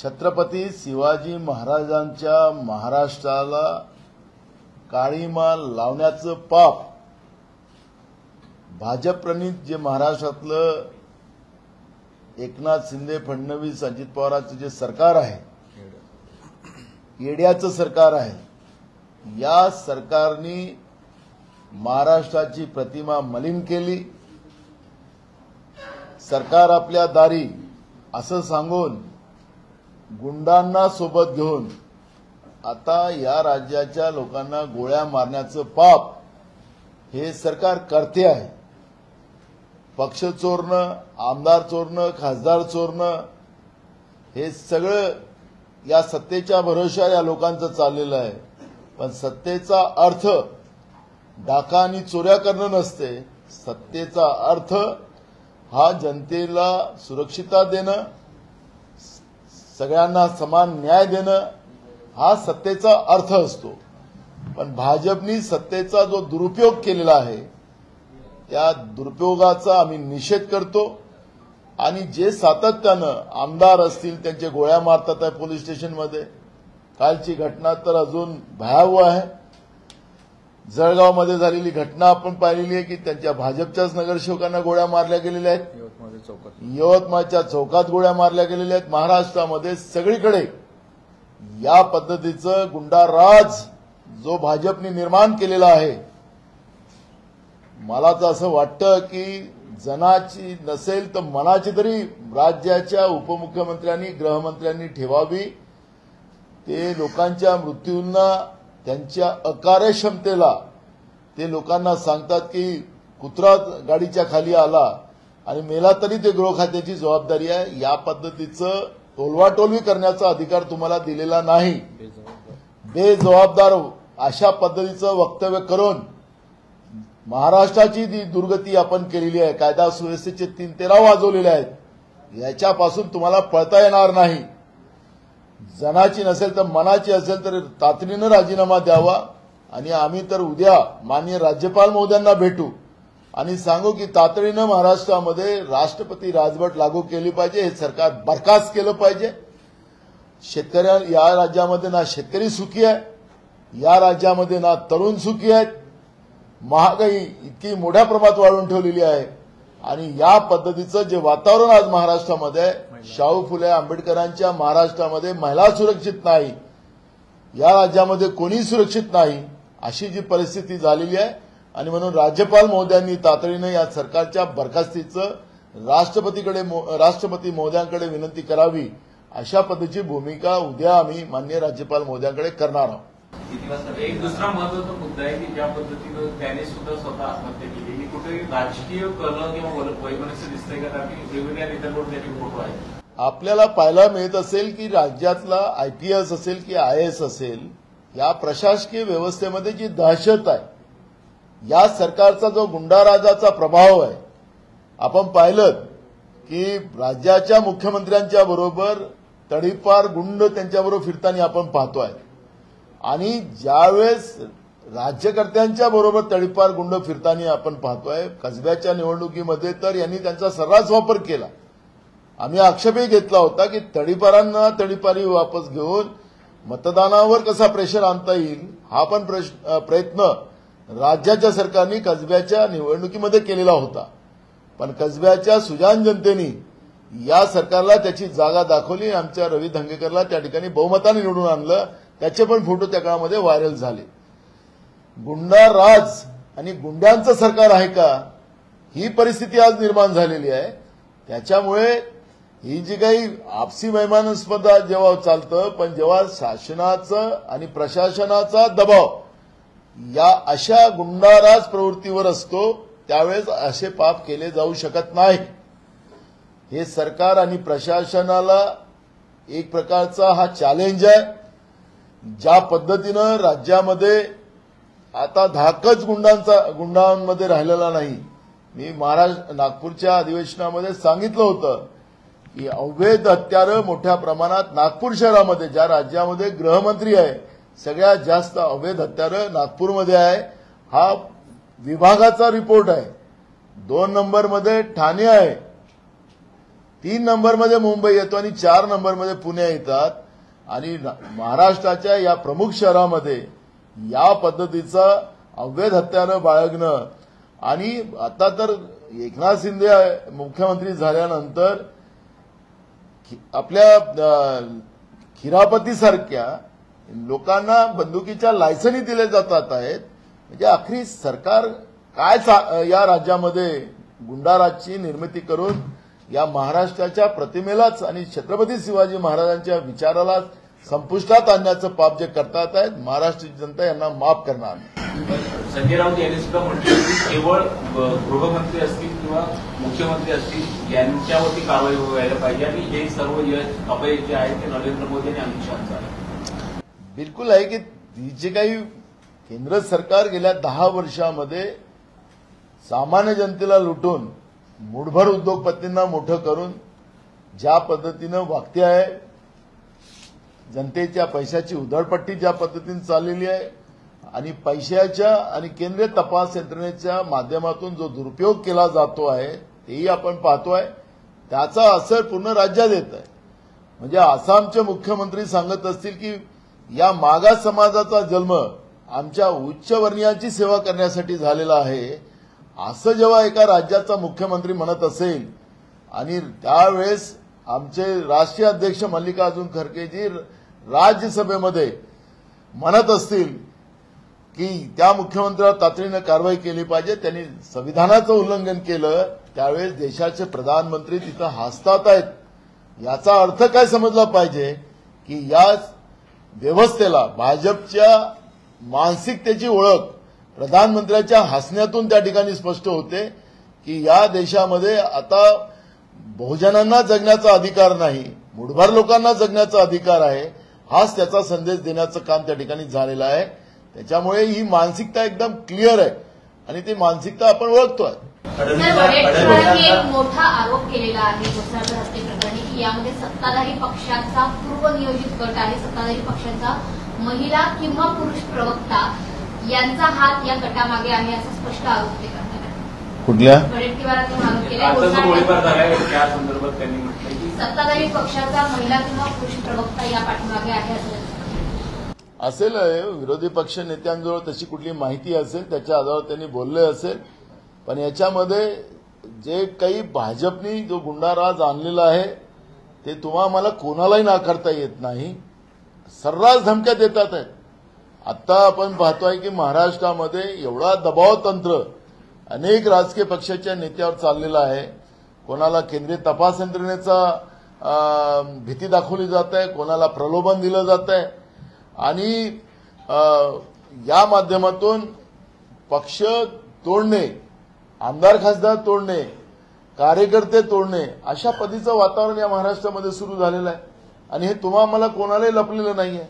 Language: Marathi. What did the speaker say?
छत्रपती शिवाजी महाराजांच्या महाराष्ट्राला काळीमा लावण्याचं पाप भाजप प्रणित जे महाराष्ट्रातलं एकनाथ शिंदे फडणवीस अजित पवारांचं जे सरकार आहे, येड्याचं सरकार आहे, या सरकारने महाराष्ट्राची प्रतिमा मलिन केली। सरकार आपल्या दारी असं सांगून गुंडांना सोबत घेऊन आता या राज्याच्या लोकांना गोळ्या मारण्याचं पाप हे सरकार करते आहे। पक्ष चोरणं, आमदार चोरणं, खासदार चोरणं हे सगळं या सत्तेच्या भरोश्यावर या लोकांचं चाललेलं आहे। पण सत्तेचा अर्थ डाका आणि चोऱ्या करणं नसते। सत्तेचा अर्थ हा जनतेला सुरक्षितता देणं, सगळ्यांना समान न्याय देणं हा सत्तेचा अर्थ असतो। पण भाजपने सत्तेचा जो दुरुपयोग केलेला आहे त्या दुरुपयोगाचा आम्ही निषेध करतो आणि जे सातत्यानं आमदार असतील त्यांचे गोळ्या मारतात आहे पोलीस स्टेशनमध्ये। कालची घटना तर अजून भयावह आहे। जळगावमध्ये झालेली घटना आपण पाहिलेली आहे की त्यांच्या भाजपच्याच नगरसेवकांना गोळ्या मारल्या गेलेल्या आहेत, यवतमाळच्या चौकात गोळ्या मारल्या गेलेल्या आहेत। महाराष्ट्रामध्ये सगळीकडे या पद्धतीचं गुंडाराज जो भाजपने निर्माण केलेला आहे, मला तर असं वाटतं की जनाची नसेल तर मनाची तरी राज्याच्या उपमुख्यमंत्र्यांनी गृहमंत्र्यांनी ठेवावी। ते लोकांच्या मृत्यूंना, त्यांच्या अकार्यक्षमतेला ते लोकांना सांगतात की कुत्रा गाडीच्या खाली आला आणि मेला तरी ते गृह खात्याची जबाबदारी आहे। या पद्धतीचं टोलवाटोलवी करण्याचा अधिकार तुम्हाला दिलेला नाही। बेजबाबदार अशा पद्धतीचं वक्तव्य करून महाराष्ट्राची जी दुर्गती आपण केलेली आहे, कायदा सुव्यवस्थेचे 3 तेरा वाजवलेले आहेत, याच्यापासून तुम्हाला पळता येणार नाही। जनाची नसेल तर मनाची असेल तर तातडीनं राजीनामा द्यावा आणि आम्ही तर उद्या माननीय राज्यपाल महोदयांना भेटू आणि सांगू की तातडीनं महाराष्ट्रामध्ये राष्ट्रपती राजवट लागू केली पाहिजे, हे सरकार बरखास्त केलं पाहिजे। शेतकऱ्या या राज्यामध्ये ना शेतकरी सुखी आहे, या राज्यामध्ये ना तरुण सुखी आहेत। महागाई इतकी मोठ्या प्रमाणात वाढवून ठेवलेली आहे आणि या पद्धतीचं जे वातावरण आज महाराष्ट्रामध्ये, शाहू फुले आंबेडकरांच्या महाराष्ट्रामध्ये महिला सुरक्षित नाही, या राज्यामध्ये कोणी सुरक्षित नाही, अशी जी परिस्थिती झालेली आहे। आणि म्हणून राज्यपाल महोदयांनी तातडीनं या सरकारच्या बरखास्तीचं राष्ट्रपती महोदयांकडे विनंती करावी, अशा पद्धतीची भूमिका उद्या आम्ही माननीय राज्यपाल महोदयांकडे करणार आहोत। एक दुसरा महत्वाचा मुद्दा आहे की ज्या पद्धतीनं त्याने सुद्धा स्वतः आत्महत्या केली, ही कुठे राजकीय कल किंवा वैमनस्य दिसतंय का? कारण वेगवेगळ्या नेत्यांवर त्याचे फोटो आहेत। आपल्याला पाहायला मिळत असेल की राज्यातला IPS असेल की IAS असेल, या प्रशासकीय व्यवस्थेमध्ये जी दहशत आहे, या सरकारचा जो गुंडाराजाचा प्रभाव आहे, आपण पाहिलं की राज्याच्या मुख्यमंत्र्यांच्या बरोबर तडीपार गुंड त्यांच्याबरोबर फिरताना आपण पाहतोय आणि ज्यावेळेस राज्यकर्त्यांच्या बरोबर तडीपार गुंड फिरताना आपण पाहतोय, कसब्याच्या निवडणुकीमध्ये तर यांनी त्यांचा सर्रास वापर केला। आम्ही आक्षेपही घेतला होता की तडीपारांना तडीपारी वापस घेऊन मतदानावर कसा प्रेशर आणता येईल, हा पण प्रयत्न राज्याच्या सरकारने कसब्याच्या निवडणुकीमध्ये केलेला होता। पण कसब्याच्या सुजाण जनतेने या सरकारला त्याची जागा दाखवली। आमच्या रवी धंगेकरला त्या ठिकाणी बहुमताने निवडून आणलं, त्याचे पण फोटो त्या काळामध्ये व्हायरल झाले। गुंडाराज आणि गुंड्यांचं सरकार आहे का, ही परिस्थिती आज निर्माण झालेली आहे। त्याच्यामुळे ही जी काही आपसी वैमनस्यता जेव्हा चालतं, पण जेव्हा शासनाचं आणि प्रशासनाचा दबाव या अशा गुंडाराज प्रवृत्तीवर असतो, त्यावेळेस असे पाप केले जाऊ शकत नाही। हे सरकार आणि प्रशासनाला एक प्रकारचा हा चॅलेंज आहे। ज्या पद्धतीनं राज्यामध्ये आता धाकच गुंडांमध्ये राहिलेला नाही। मी नागपूरच्या अधिवेशनामध्ये सांगितलं होतं की अवैध हत्यारं मोठ्या प्रमाणात नागपूर शहरामध्ये, ज्या राज्यामध्ये गृहमंत्री आहे, सगळ्यात जास्त अवैध हत्यारं नागपूरमध्ये आहे। हा विभागाचा रिपोर्ट आहे। 2 नंबरमध्ये ठाणे आहे, 3 नंबरमध्ये मुंबई येतो आणि 4 नंबरमध्ये पुणे येतात आणि महाराष्ट्राच्या या प्रमुख शहरामध्ये या पद्धतीचा अवैध हत्यारं बाळगणं आणि आता तर एकनाथ शिंदे मुख्यमंत्री झाल्यानंतर आपल्या खिरापतीसारख्या लोकांना बंदुकीच्या लायसनी दिले जातात आहेत. म्हणजे अखेरी सरकार काय या राज्यामध्ये गुंडाराजची निर्मिती करून या महाराष्ट्राच्या प्रतिमेलाच आणि छत्रपती शिवाजी महाराजांच्या विचाराला संपुष्टात आणण्याचं पाप जे करतात आहेत महाराष्ट्राची जनता यांना माफ करणार. संजय राऊत यांनी सुद्धा म्हटलं की केवळ गृहमंत्री असतील किंवा मुख्यमंत्री असतील यांच्यावरती कारवाई व्हायला पाहिजे आणि हे सर्व यश अपयश जे आहे ते नरेंद्र मोदी आणि अमित शहांचं आहे. बिलकुल आहे की जे काही केंद्र सरकार गेल्या 10 वर्षामध्ये सामान्य जनतेला लुटून मुठभर उद्योगपतींना मोठं करून ज्या पद्धतीनं वागते आहे, जनतेच्या पैशाची उधळपट्टी ज्या पद्धतीने चाललेली आहे आणि पैशाच्या आणि केंद्रीय तपास यंत्रणेच्या माध्यमातून जो दुरुपयोग केला जातो आहे तेही आपण पाहतोय. त्याचा असर पूर्ण राज्यात येत आहे. म्हणजे आसामचे मुख्यमंत्री सांगत असतील की या मागास समाजाचा जन्म आमच्या उच्चवर्णीयांची सेवा करण्यासाठी झालेला आहे, असं जेव्हा एका राज्याचा मुख्यमंत्री म्हणत असेल आणि त्यावेळेस आमचे राष्ट्रीय अध्यक्ष मल्लिकार्जुन खरगेजी राज्यसभेमध्ये म्हणत असतील की त्या मुख्यमंत्र्यावर तातडीनं कारवाई केली पाहिजे, त्यांनी संविधानाचं उल्लंघन केलं, त्यावेळेस देशाचे प्रधानमंत्री तिथं हसतात आहेत. याचा अर्थ काय समजला पाहिजे की या व्यवस्थेला भाजपच्या मानसिकतेची ओळख प्रधानमंत्र्यांच्या हसण्यातून त्या ठिकाणी स्पष्ट होते की या देशामध्ये आता बहुजनांना जगण्याचा अधिकार नाही, मुठभर लोकांना जगण्याचा अधिकार आहे. हाच त्याचा संदेश देण्याचं काम त्या ठिकाणी झालेलं आहे. त्याच्यामुळे ही मानसिकता एकदम क्लिअर आहे आणि ती मानसिकता आपण ओळखतोय. एक मोठा आरोप केलेला आहे घोसाळकर हत्ये प्रकरणी की यामध्ये सत्ताधारी पक्षाचा पूर्वनियोजित गट आहे, सत्ताधारी पक्षाचा महिला किंवा पुरुष प्रवक्ता यांचा हात या गटामागे आहे असा स्पष्ट आरोप ते करतात. कुठल्या वडेट्टीवारांनी आरोप केला गोळीबार झालाय त्या संदर्भात त्यांनी म्हटलं की सत्ताधारी पक्षाचा महिला किंवा पुरुष प्रवक्ता या पाठीमागे आहे असं असेल. विरोधी पक्ष नेत्यांजवळ तशी कुठली माहिती असेल त्याच्या आधारावर त्यांनी बोलले असेल. पण याच्यामध्ये जे काही भाजपनी जो गुंडाराज आणलेला आहे ते मला कोणालाही नाकारता येत नाही. सर्रास धमक्या देतात आहेत. आता आपण पाहतोय की महाराष्ट्रामध्ये एवढा दबाव तंत्र अनेक राजकीय पक्षाच्या नेत्यावर चाललेला आहे. कोणाला केंद्रीय तपास यंत्रणेचा भीती दाखवली जात आहे, कोणाला प्रलोभन दिलं जात आहे आणि या माध्यमातून पक्ष तोडणे, आमदार खासदार तोडणे, कार्यकर्ते तोडणे अशा पद्धतीचं वातावरण या महाराष्ट्रामध्ये सुरू झालेलं आहे आणि हे मला कोणालाही लपलेलं नाहीये.